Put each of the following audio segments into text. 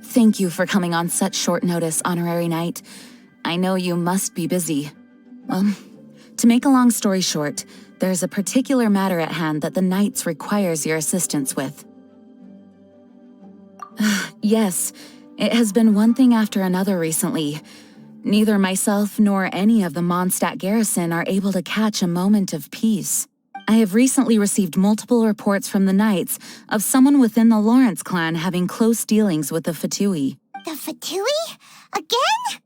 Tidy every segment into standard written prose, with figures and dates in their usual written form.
Thank you for coming on such short notice, Honorary Knight. I know you must be busy. Well, to make a long story short, there's a particular matter at hand that the Knights requires your assistance with. Yes, it has been one thing after another recently. Neither myself nor any of the Mondstadt garrison are able to catch a moment of peace. I have recently received multiple reports from the Knights of someone within the Lawrence clan having close dealings with the Fatui. The Fatui? Again?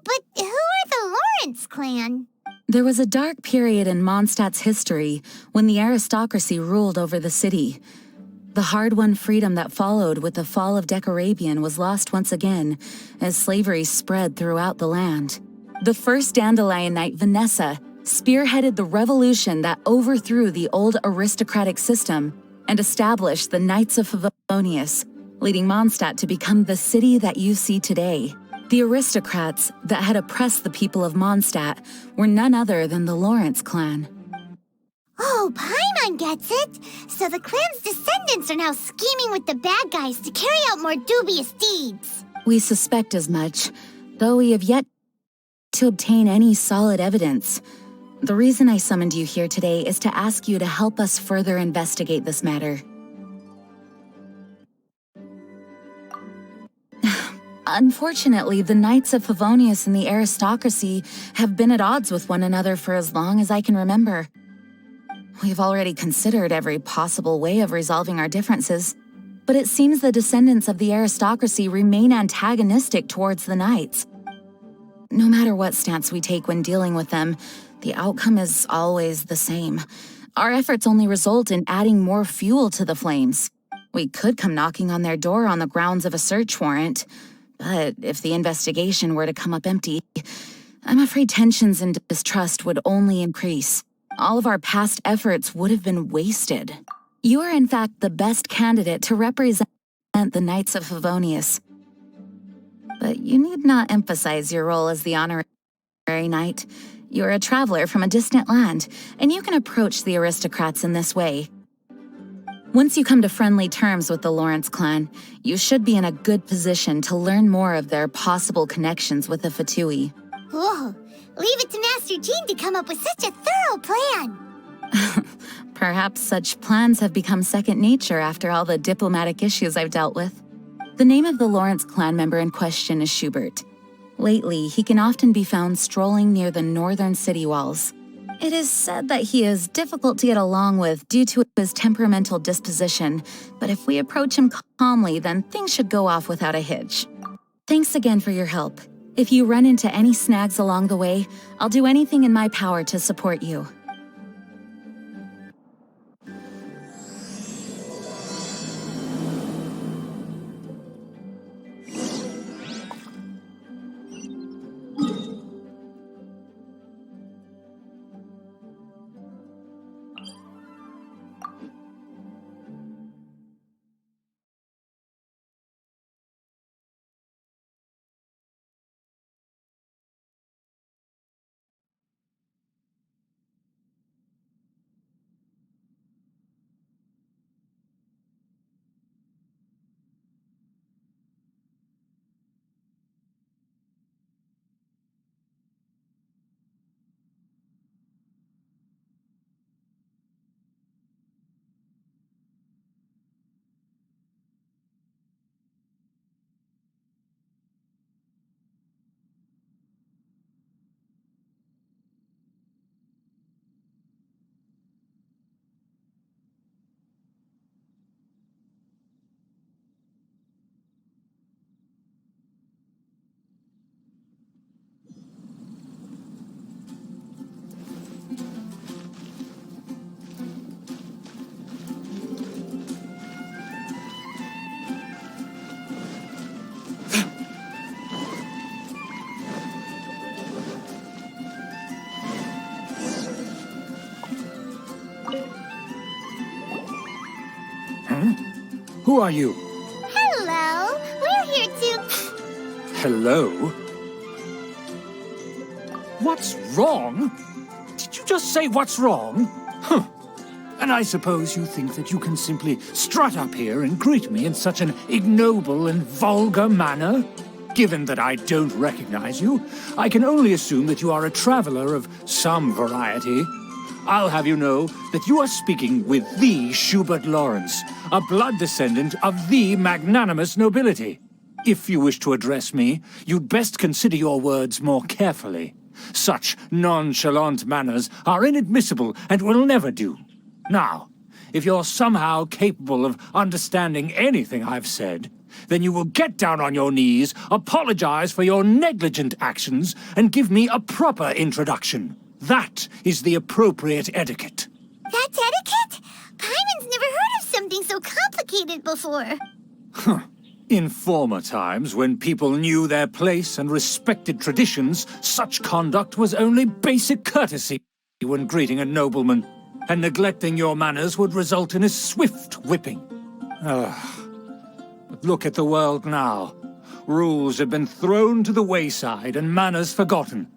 But who are the Lawrence clan? There was a dark period in Mondstadt's history when the aristocracy ruled over the city. The hard-won freedom that followed with the fall of Decarabian was lost once again as slavery spread throughout the land. The first Dandelion Knight, Vanessa, spearheaded the revolution that overthrew the old aristocratic system and established the Knights of Favonius, leading Mondstadt to become the city that you see today. The aristocrats that had oppressed the people of Mondstadt were none other than the Lawrence clan. Oh, Paimon gets it! So the clan's descendants are now scheming with the bad guys to carry out more dubious deeds. We suspect as much, though we have yet to obtain any solid evidence. The reason I summoned you here today is to ask you to help us further investigate this matter. Unfortunately, the Knights of Favonius and the aristocracy have been at odds with one another for as long as I can remember. We've already considered every possible way of resolving our differences, but it seems the descendants of the aristocracy remain antagonistic towards the Knights. No matter what stance we take when dealing with them, the outcome is always the same. Our efforts only result in adding more fuel to the flames. We could come knocking on their door on the grounds of a search warrant, but if the investigation were to come up empty, I'm afraid tensions and distrust would only increase. All of our past efforts would have been wasted. You are in fact the best candidate to represent the Knights of Favonius. But you need not emphasize your role as the honorary knight. You're a traveler from a distant land, and you can approach the aristocrats in this way. Once you come to friendly terms with the Lawrence clan, you should be in a good position to learn more of their possible connections with the Fatui. Whoa, leave it to Master Jean to come up with such a thorough plan. Perhaps such plans have become second nature after all the diplomatic issues I've dealt with. The name of the Lawrence clan member in question is Schubert. Lately, he can often be found strolling near the northern city walls. It is said that he is difficult to get along with due to his temperamental disposition, but if we approach him calmly, then things should go off without a hitch. Thanks again for your help. If you run into any snags along the way, I'll do anything in my power to support you. Who are you? Hello, we're here to... Hello? What's wrong? Did you just say what's wrong? Huh. And I suppose you think that you can simply strut up here and greet me in such an ignoble and vulgar manner? Given that I don't recognize you, I can only assume that you are a traveler of some variety. I'll have you know that you are speaking with the Schubert Lawrence, a blood descendant of the magnanimous nobility. If you wish to address me, you'd best consider your words more carefully. Such nonchalant manners are inadmissible and will never do. Now, if you're somehow capable of understanding anything I've said, then you will get down on your knees, apologize for your negligent actions, and give me a proper introduction. That is the appropriate etiquette. That's etiquette? Paimon's never heard of something so complicated before. In former times, when people knew their place and respected traditions, such conduct was only basic courtesy when greeting a nobleman, and neglecting your manners would result in a swift whipping. But look at the world now. Rules have been thrown to the wayside and manners forgotten.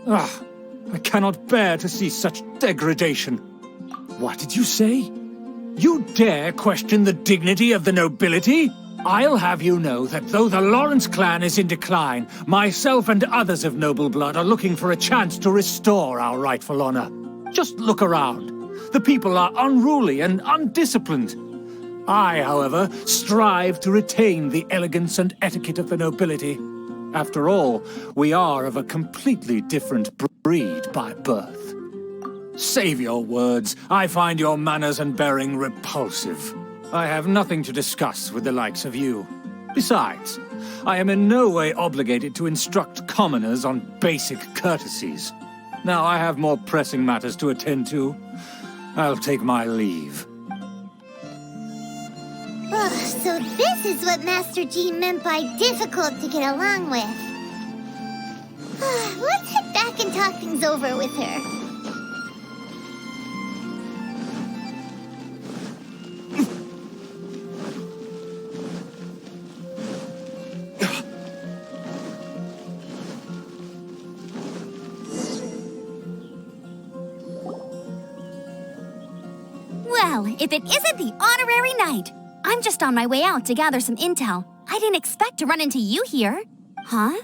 I cannot bear to see such degradation. What did you say? You dare question the dignity of the nobility? I'll have you know that though the Lawrence clan is in decline, myself and others of noble blood are looking for a chance to restore our rightful honor. Just look around. The people are unruly and undisciplined. I, however, strive to retain the elegance and etiquette of the nobility. After all, we are of a completely different breed by birth. Save your words. I find your manners and bearing repulsive. I have nothing to discuss with the likes of you. Besides, I am in no way obligated to instruct commoners on basic courtesies. Now I have more pressing matters to attend to. I'll take my leave. So this is what Master Jean meant by difficult to get along with. Let's head back and talk things over with her. Well, if it isn't the honorary knight! I'm just on my way out to gather some intel. I didn't expect to run into you here. Huh?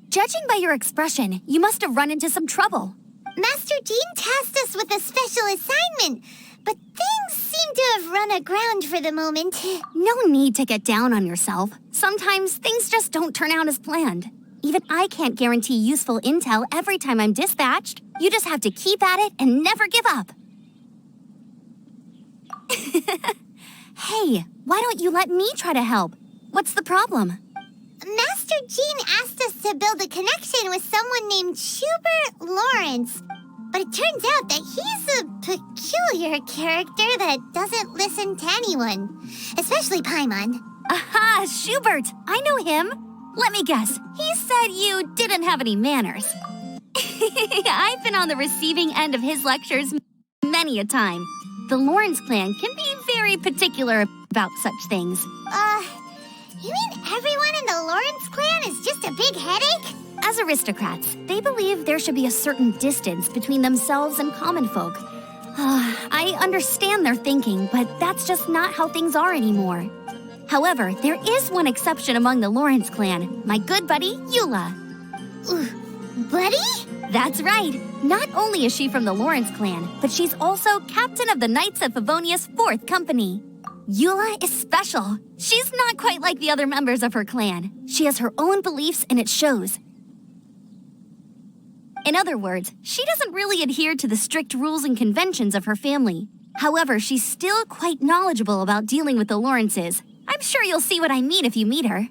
Judging by your expression, you must have run into some trouble. Master Jean tasked us with a special assignment, but things seem to have run aground for the moment. No need to get down on yourself. Sometimes things just don't turn out as planned. Even I can't guarantee useful intel every time I'm dispatched. You just have to keep at it and never give up. Hey, why don't you let me try to help? What's the problem? Master Jean asked us to build a connection with someone named Schubert Lawrence. But it turns out that he's a peculiar character that doesn't listen to anyone, especially Paimon. Aha, Schubert! I know him. Let me guess, he said you didn't have any manners. I've been on the receiving end of his lectures many a time. The Lawrence clan can be very particular about such things. You mean everyone in the Lawrence clan is just a big headache? As aristocrats, they believe there should be a certain distance between themselves and common folk. I understand their thinking, but that's just not how things are anymore. However, there is one exception among the Lawrence clan, my good buddy, Eula. Buddy? That's right. Not only is she from the Lawrence clan, but she's also captain of the Knights of Favonia's 4th Company. Eula is special. She's not quite like the other members of her clan. She has her own beliefs and it shows. In other words, she doesn't really adhere to the strict rules and conventions of her family. However, she's still quite knowledgeable about dealing with the Lawrences. I'm sure you'll see what I mean if you meet her.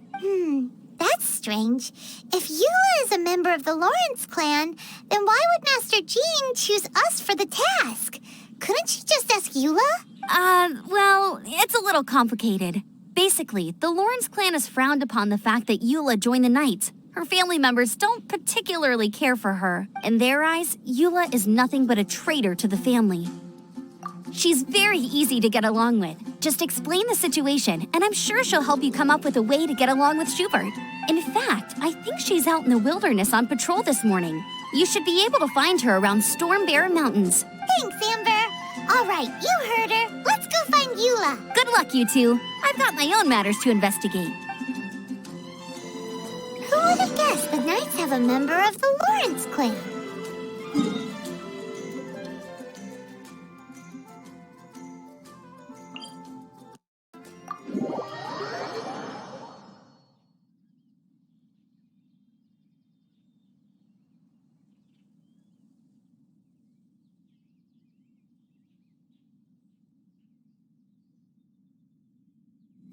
That's strange. If Eula is a member of the Lawrence clan, then why would Master Jean choose us for the task? Couldn't she just ask Eula? Well, it's a little complicated. Basically, the Lawrence clan has frowned upon the fact that Eula joined the Knights. Her family members don't particularly care for her. In their eyes, Eula is nothing but a traitor to the family. She's very easy to get along with. Just explain the situation, and I'm sure she'll help you come up with a way to get along with Schubert. In fact, I think she's out in the wilderness on patrol this morning. You should be able to find her around Storm Bear Mountains. Thanks, Amber. All right, you heard her. Let's go find Eula. Good luck, you two. I've got my own matters to investigate. Who would have guessed the Knights have a member of the Lawrence clan?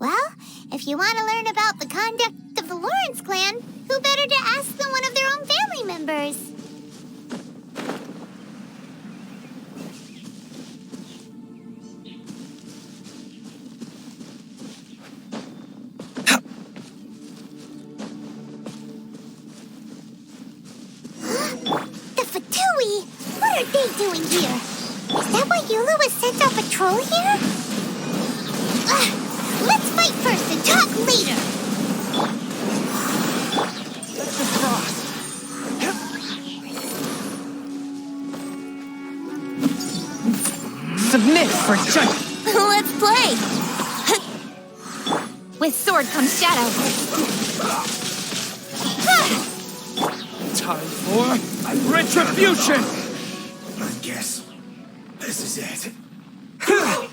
Well, if you want to learn about the conduct of the Lawrence clan, who better to ask than one of their own family members? The Fatui! What are they doing here? Is that why Eula was sent on patrol here? Let's fight first and talk later! Submit for judgment. Let's play! With sword comes shadow. Time for retribution! I guess this is it. Huh.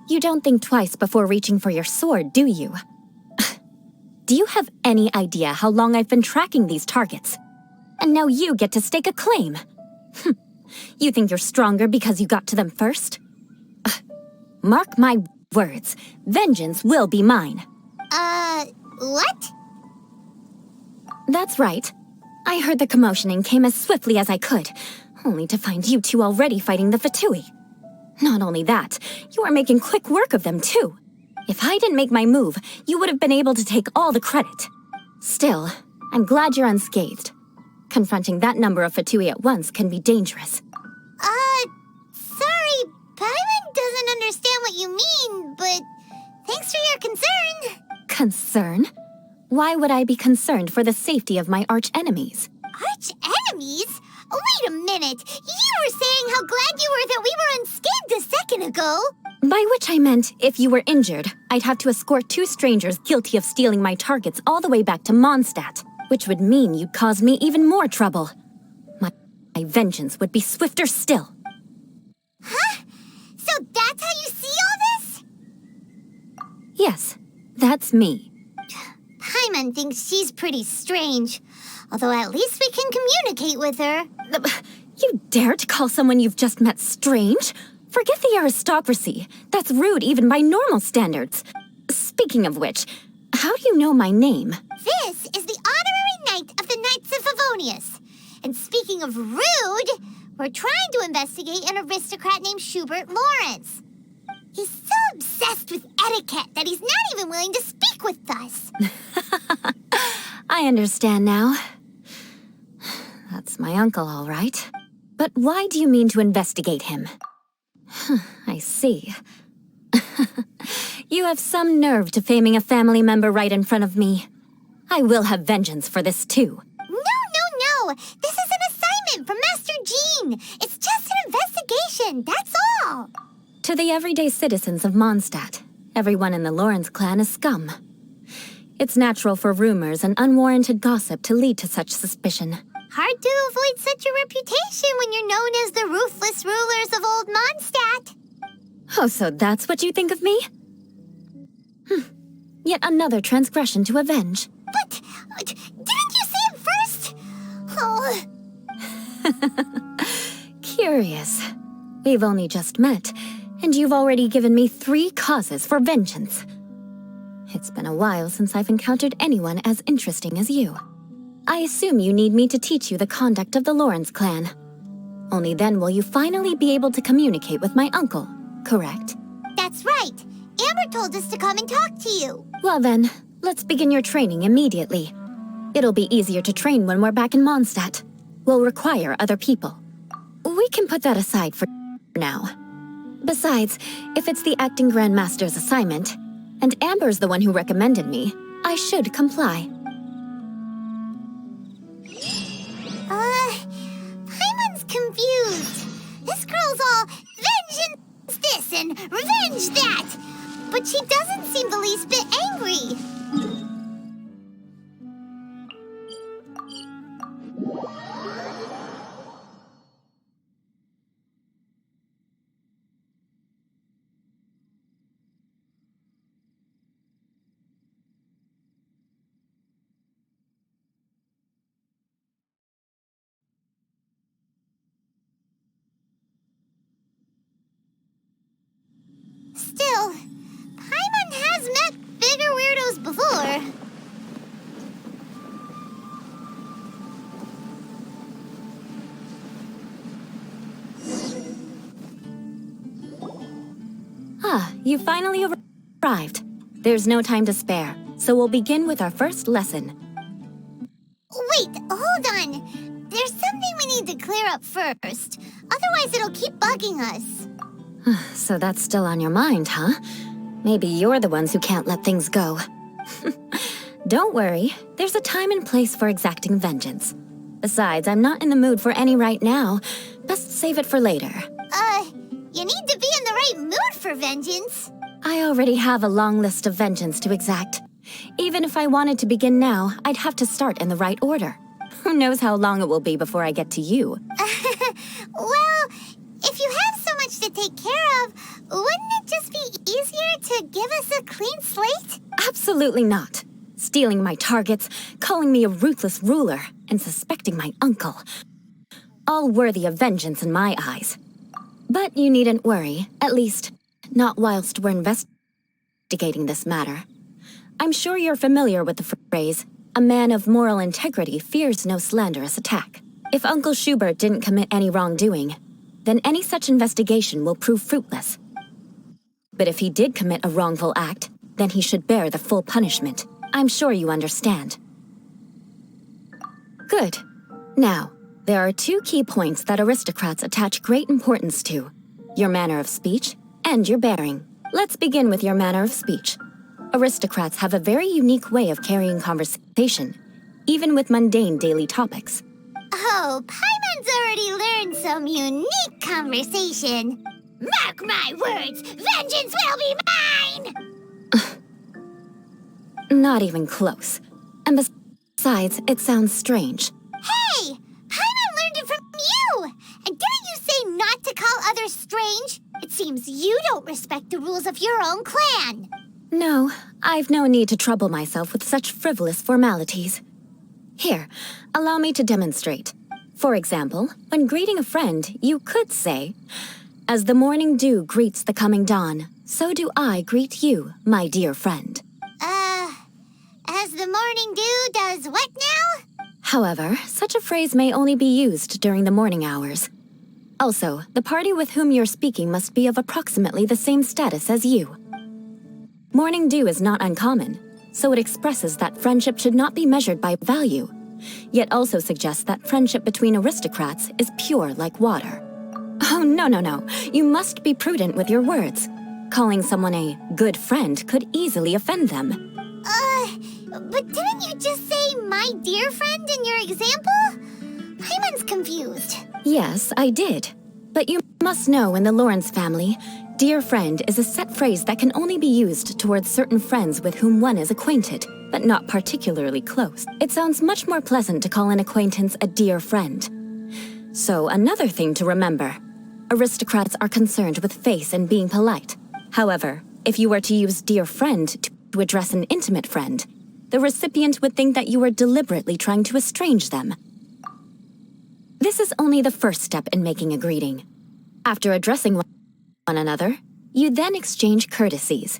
You don't think twice before reaching for your sword, do you? Do you have any idea how long I've been tracking these targets? And now you get to stake a claim. You think you're stronger because you got to them first? Mark my words, vengeance will be mine. What? That's right. I heard the commotion and came as swiftly as I could, only to find you two already fighting the Fatui. Not only that, you are making quick work of them too. If I didn't make my move, you would have been able to take all the credit. Still, I'm glad you're unscathed. Confronting that number of Fatui at once can be dangerous. Sorry, Paimon doesn't understand what you mean, but thanks for your concern. Concern? Why would I be concerned for the safety of my arch-enemies? Arch-enemies? Wait a minute! You were saying how glad you were that we were unscathed a second ago! By which I meant, if you were injured, I'd have to escort two strangers guilty of stealing my targets all the way back to Mondstadt, which would mean you'd cause me even more trouble. My vengeance would be swifter still. Huh? So that's how you see all this? Yes, that's me. Paimon thinks she's pretty strange. Although at least we can communicate with her. You dare to call someone you've just met strange? Forget the aristocracy. That's rude even by normal standards. Speaking of which, how do you know my name? This is the honorary knight of the Knights of Favonius. And speaking of rude, we're trying to investigate an aristocrat named Schubert Lawrence. He's so obsessed with etiquette that he's not even willing to speak with us. I understand now. That's my uncle, all right. But why do you mean to investigate him? I see. You have some nerve to faming a family member right in front of me. I will have vengeance for this, too. No. This is an assignment from Master Jean. It's just an investigation, that's all. To the everyday citizens of Mondstadt, everyone in the Lawrence clan is scum. It's natural for rumors and unwarranted gossip to lead to such suspicion. Hard to avoid such a reputation when you're known as the ruthless rulers of Old Mondstadt. Oh, so that's what you think of me? Yet another transgression to avenge. But didn't you say it first? Oh. Curious. We've only just met, And you've already given me 3 causes for vengeance. It's been a while since I've encountered anyone as interesting as you. I assume you need me to teach you the conduct of the Lawrence clan. Only then will you finally be able to communicate with my uncle, correct? That's right. Amber told us to come and talk to you. Well then, let's begin your training immediately. It'll be easier to train when we're back in Mondstadt. We'll require other people. We can put that aside for now. Besides, if it's the acting Grandmaster's assignment, and Amber's the one who recommended me, I should comply. Paimon's confused. This girl's all vengeance this and revenge that. But she doesn't seem the least bit angry. Still, Paimon has met bigger weirdos before. Ah, you finally arrived. There's no time to spare, so we'll begin with our first lesson. Wait, hold on. There's something we need to clear up first. Otherwise, it'll keep bugging us. So that's still on your mind, huh? Maybe you're the ones who can't let things go. Don't worry, there's a time and place for exacting vengeance. Besides, I'm not in the mood for any right now. Best save it for later. You need to be in the right mood for vengeance. I already have a long list of vengeance to exact. Even if I wanted to begin now, I'd have to start in the right order. Who knows how long it will be before I get to you? Well, if you have so much to take care of, wouldn't it just be easier to give us a clean slate? Absolutely not. Stealing my targets, calling me a ruthless ruler, and suspecting my uncle. All worthy of vengeance in my eyes. But you needn't worry, at least, not whilst we're investigating this matter. I'm sure you're familiar with the phrase, a man of moral integrity fears no slanderous attack. If Uncle Schubert didn't commit any wrongdoing, then any such investigation will prove fruitless. But if he did commit a wrongful act, then he should bear the full punishment. I'm sure you understand. Good. Now, there are 2 key points that aristocrats attach great importance to: your manner of speech and your bearing. Let's begin with your manner of speech. Aristocrats have a very unique way of carrying conversation, even with mundane daily topics. Oh, Paimon's already learned some unique conversation. Mark my words, vengeance will be mine! Not even close. And besides, it sounds strange. Hey! Paimon learned it from you! And didn't you say not to call others strange? It seems you don't respect the rules of your own clan. No, I've no need to trouble myself with such frivolous formalities. Here, allow me to demonstrate. For example, when greeting a friend, you could say, "As the morning dew greets the coming dawn, so do I greet you, my dear friend." As the morning dew does what now? However, such a phrase may only be used during the morning hours. Also, the party with whom you're speaking must be of approximately the same status as you. Morning dew is not uncommon, so it expresses that friendship should not be measured by value, yet also suggests that friendship between aristocrats is pure like water. Oh, no. You must be prudent with your words. Calling someone a good friend could easily offend them. But didn't you just say my dear friend in your example? Paimon's confused. Yes, I did. But you must know in the Lawrence family, dear friend is a set phrase that can only be used towards certain friends with whom one is acquainted, but not particularly close. It sounds much more pleasant to call an acquaintance a dear friend. So another thing to remember, aristocrats are concerned with face and being polite. However, if you were to use dear friend to address an intimate friend, the recipient would think that you were deliberately trying to estrange them. This is only the first step in making a greeting. After addressing one another, You then exchange courtesies.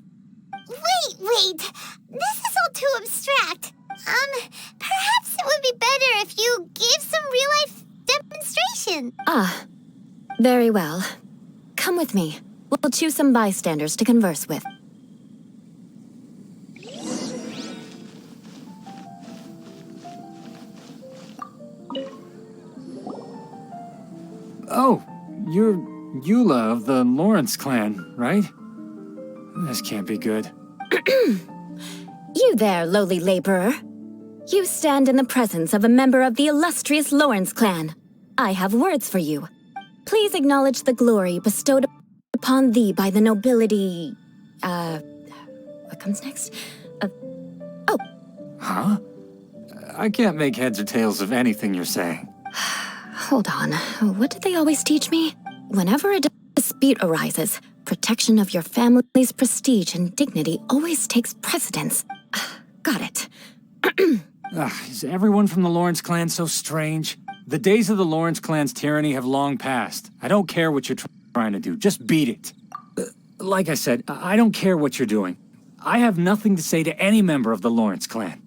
Wait. This is all too abstract. Perhaps it would be better if you gave some real-life demonstration. Ah, very well. Come with me. We'll choose some bystanders to converse with. Oh, you're Eula of the Lawrence clan, right? This can't be good. You there, lowly laborer. You stand in the presence of a member of the illustrious Lawrence clan. I have words for you. Please acknowledge the glory bestowed upon thee by the nobility... what comes next? Huh? I can't make heads or tails of anything you're saying. Hold on. What did they always teach me? Whenever a dispute arises, protection of your family's prestige and dignity always takes precedence. Got it. Is everyone from the Lawrence clan so strange? The days of the Lawrence clan's tyranny have long passed. I don't care what you're trying to do. Just beat it. Like I said, I don't care what you're doing. I have nothing to say to any member of the Lawrence clan.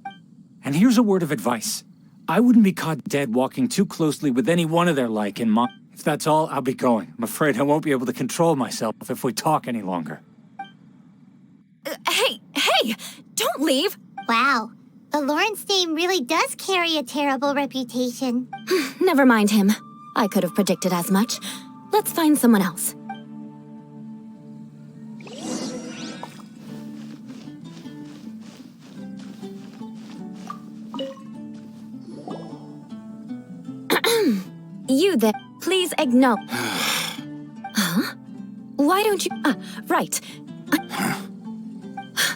And here's a word of advice. I wouldn't be caught dead walking too closely with any one of their like in Mon. If that's all, I'll be going. I'm afraid I won't be able to control myself if we talk any longer. Hey! Don't leave! Wow. The Lawrence name really does carry a terrible reputation. Never mind him. I could have predicted as much. Let's find someone else. You there, please acknowledge. Huh? Why don't you... right.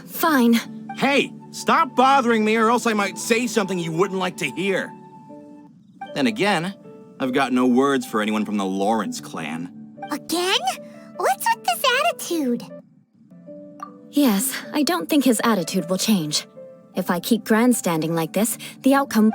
Fine. Hey, stop bothering me or else I might say something you wouldn't like to hear. Then again, I've got no words for anyone from the Lawrence clan. Again? What's with this attitude? Yes, I don't think his attitude will change. If I keep grandstanding like this, the outcome...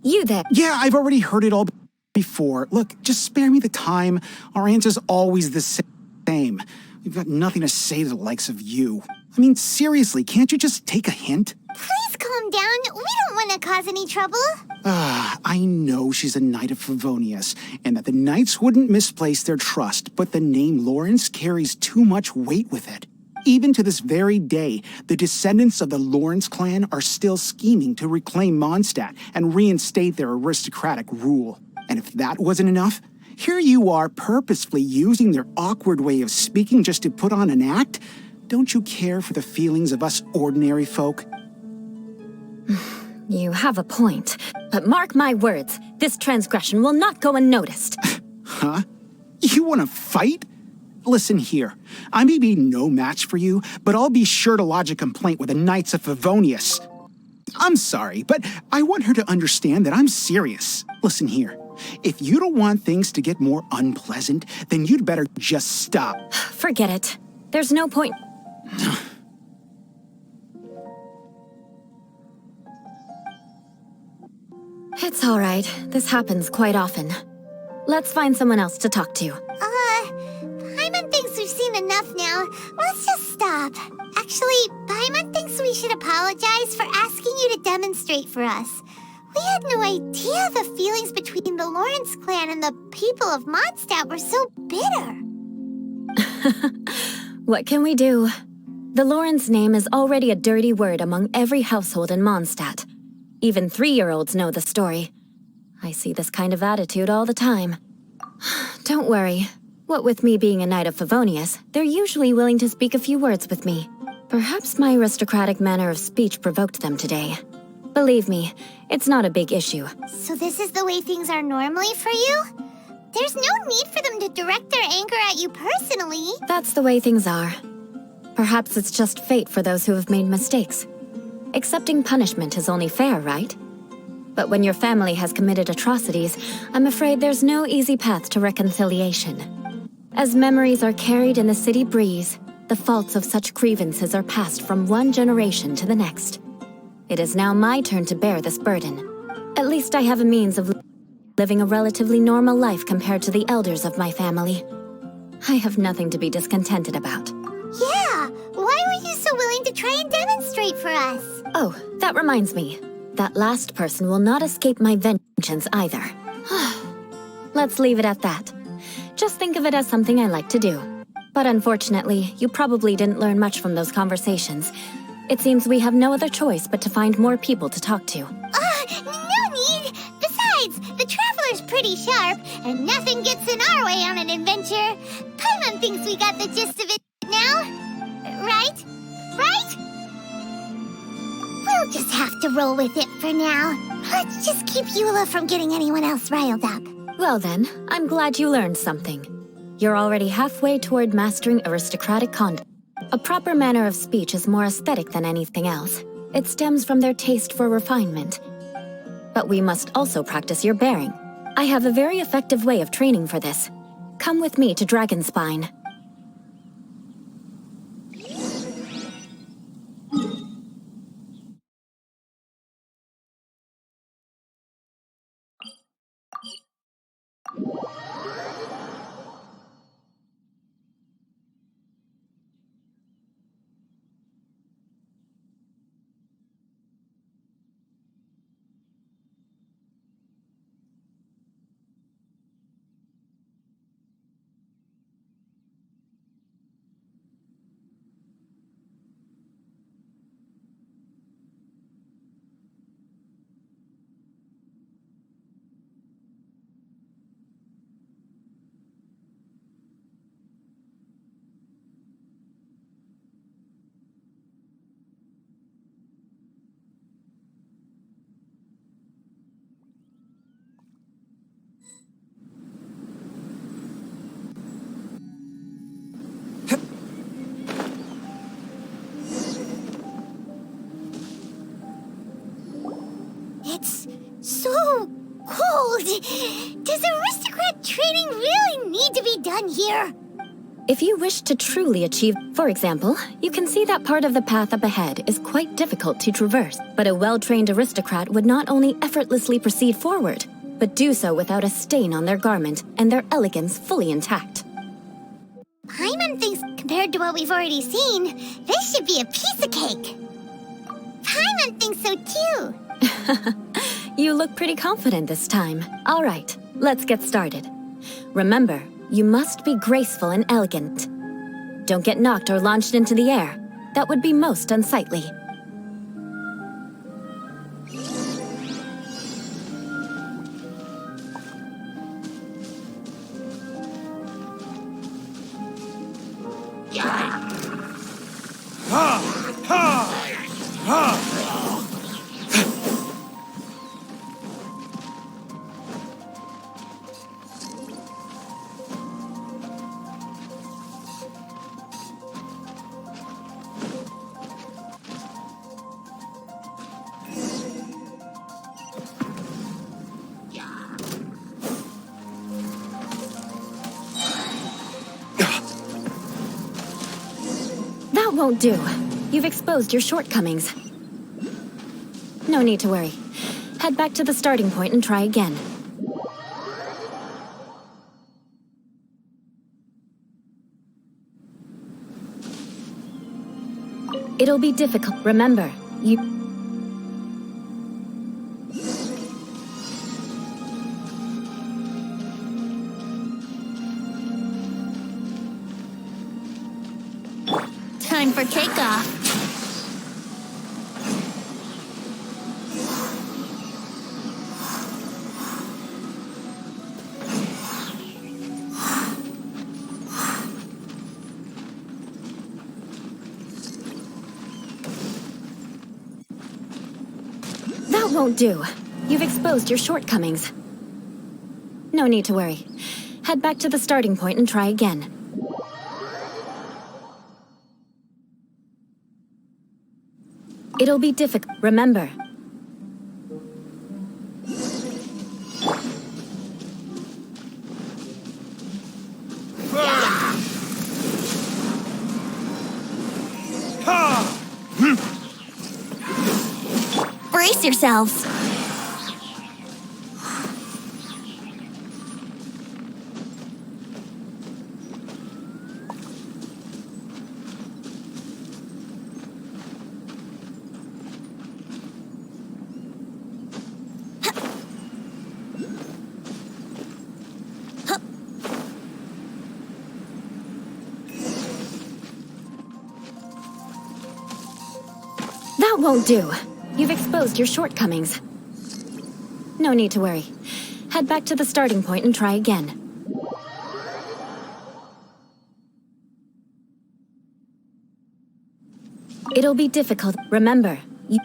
You there. Yeah, I've already heard it all before. Look, just spare me the time. Our answer's always the same. We've got nothing to say to the likes of you. I mean, seriously, can't you just take a hint? Please calm down. We don't want to cause any trouble. I know she's a knight of Favonius, and that the knights wouldn't misplace their trust, but the name Lawrence carries too much weight with it. Even to this very day, the descendants of the Lawrence clan are still scheming to reclaim Mondstadt and reinstate their aristocratic rule. And if that wasn't enough, here you are purposefully using their awkward way of speaking just to put on an act? Don't you care for the feelings of us ordinary folk? You have a point. But mark my words, this transgression will not go unnoticed. Huh? You want to fight? Listen here, I may be no match for you, but I'll be sure to lodge a complaint with the Knights of Favonius. I'm sorry, but I want her to understand that I'm serious. Listen here, if you don't want things to get more unpleasant, then you'd better just stop. Forget it. There's no point. It's all right. This happens quite often. Let's find someone else to talk to. Paimon thinks we've seen enough now. Let's just stop. Actually, Paimon thinks we should apologize for asking you to demonstrate for us. We had no idea the feelings between the Lawrence clan and the people of Mondstadt were so bitter. What can we do? The Lawrence name is already a dirty word among every household in Mondstadt. Even 3-year-olds know the story. I see this kind of attitude all the time. Don't worry. What with me being a knight of Favonius, they're usually willing to speak a few words with me. Perhaps my aristocratic manner of speech provoked them today. Believe me, it's not a big issue. So this is the way things are normally for you? There's no need for them to direct their anger at you personally. That's the way things are. Perhaps it's just fate for those who have made mistakes. Accepting punishment is only fair, right? But when your family has committed atrocities, I'm afraid there's no easy path to reconciliation. As memories are carried in the city breeze, the faults of such grievances are passed from one generation to the next. It is now my turn to bear this burden. At least I have a means of living a relatively normal life compared to the elders of my family. I have nothing to be discontented about. Yeah, why were you so willing to try and demonstrate for us? Oh, that reminds me. That last person will not escape my vengeance either. Let's leave it at that. Just think of it as something I like to do. But unfortunately, you probably didn't learn much from those conversations. It seems we have no other choice but to find more people to talk to. No need! Besides, the Traveler's pretty sharp, and nothing gets in our way on an adventure. Paimon thinks we got the gist of it now. Right? Right? We'll just have to roll with it for now. Let's just keep Eula from getting anyone else riled up. Well then, I'm glad you learned something. You're already halfway toward mastering aristocratic conduct. A proper manner of speech is more aesthetic than anything else. It stems from their taste for refinement. But we must also practice your bearing. I have a very effective way of training for this. Come with me to Dragonspine. It's so cold. Does aristocrat training really need to be done here? If you wish to truly achieve, for example, you can see that part of the path up ahead is quite difficult to traverse. But a well-trained aristocrat would not only effortlessly proceed forward, but do so without a stain on their garment and their elegance fully intact. Paimon thinks compared to what we've already seen, this should be a piece of cake. Paimon thinks so too. You look pretty confident this time. All right, let's get started. Remember, you must be graceful and elegant. Don't get knocked or launched into the air. That would be most unsightly. That won't do. You've exposed your shortcomings. No need to worry. Head back to the starting point and try again. It'll be difficult. Remember, you... Time for takeoff. That won't do. You've exposed your shortcomings. No need to worry. Head back to the starting point and try again. It'll be difficult. Remember. yourselves. That won't do. You've exposed your shortcomings. No need to worry. Head back to the starting point and try again. It'll be difficult. Remember, you...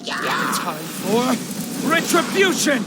Time for retribution!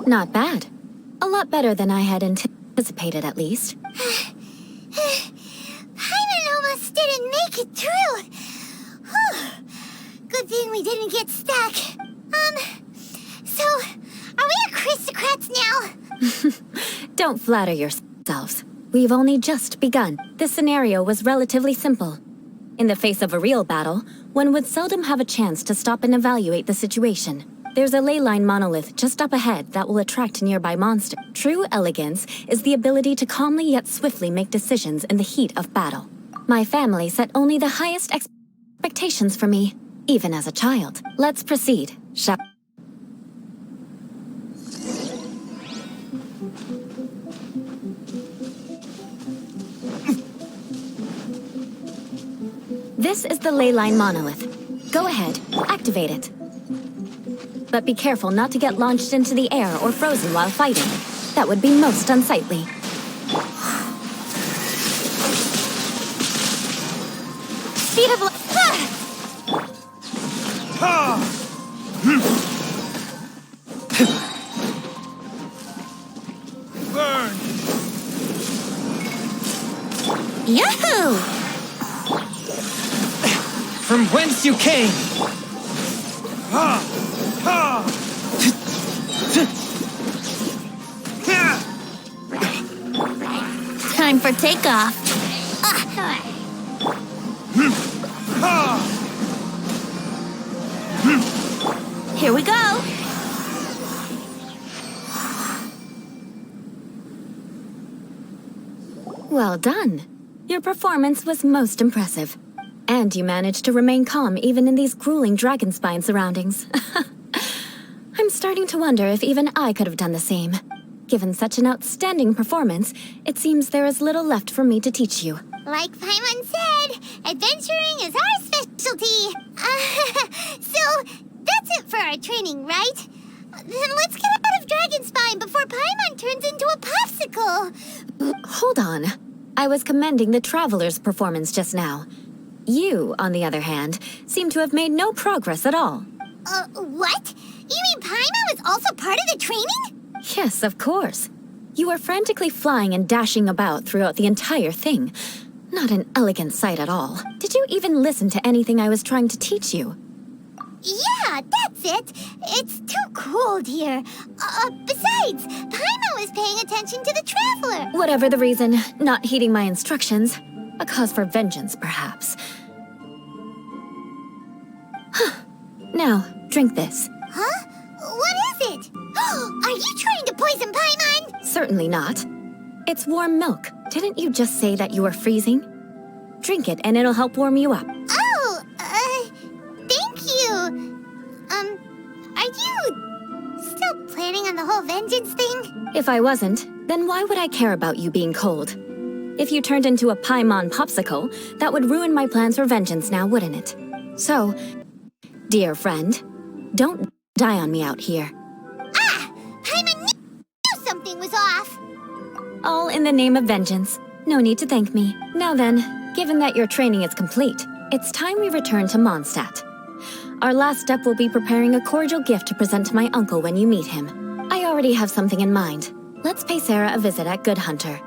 Not bad. A lot better than I had anticipated, at least. Paimon almost didn't make it through. Whew. Good thing we didn't get stuck. So, are we aristocrats now? Don't flatter yourselves. We've only just begun. This scenario was relatively simple. In the face of a real battle, one would seldom have a chance to stop and evaluate the situation. There's a ley line monolith just up ahead that will attract nearby monsters. True elegance is the ability to calmly yet swiftly make decisions in the heat of battle. My family set only the highest expectations for me, even as a child. Let's proceed, shall we? This is the ley line monolith. Go ahead, activate it. But be careful not to get launched into the air or frozen while fighting. That would be most unsightly. Speed of light. Burn! Yahoo! From whence you came! Time for takeoff. Here we go. Well done. Your performance was most impressive. And you managed to remain calm even in these grueling dragon spine surroundings. I'm starting to wonder if even I could have done the same. Given such an outstanding performance, it seems there is little left for me to teach you. Like Paimon said, adventuring is our specialty. So, that's it for our training, right? Then let's get out of Dragonspine before Paimon turns into a popsicle. Hold on. I was commending the Traveler's performance just now. You, on the other hand, seem to have made no progress at all. What? You mean Paimon was also part of the training? Yes, of course. You were frantically flying and dashing about throughout the entire thing. Not an elegant sight at all. Did you even listen to anything I was trying to teach you? Yeah, that's it. It's too cold here. Besides, Paimon was paying attention to the Traveler. Whatever the reason, not heeding my instructions. A cause for vengeance, perhaps. Now, drink this. Huh? What is it? Are you trying to poison Paimon? Certainly not. It's warm milk. Didn't you just say that you were freezing? Drink it and it'll help warm you up. Oh, thank you. Are you still planning on the whole vengeance thing? If I wasn't, then why would I care about you being cold? If you turned into a Paimon popsicle, that would ruin my plans for vengeance now, wouldn't it? So, dear friend. Don't die on me out here. Ah! Paimon knew something was off! All in the name of vengeance. No need to thank me. Now then, given that your training is complete, it's time we return to Mondstadt. Our last step will be preparing a cordial gift to present to my uncle when you meet him. I already have something in mind. Let's pay Sarah a visit at Good Hunter.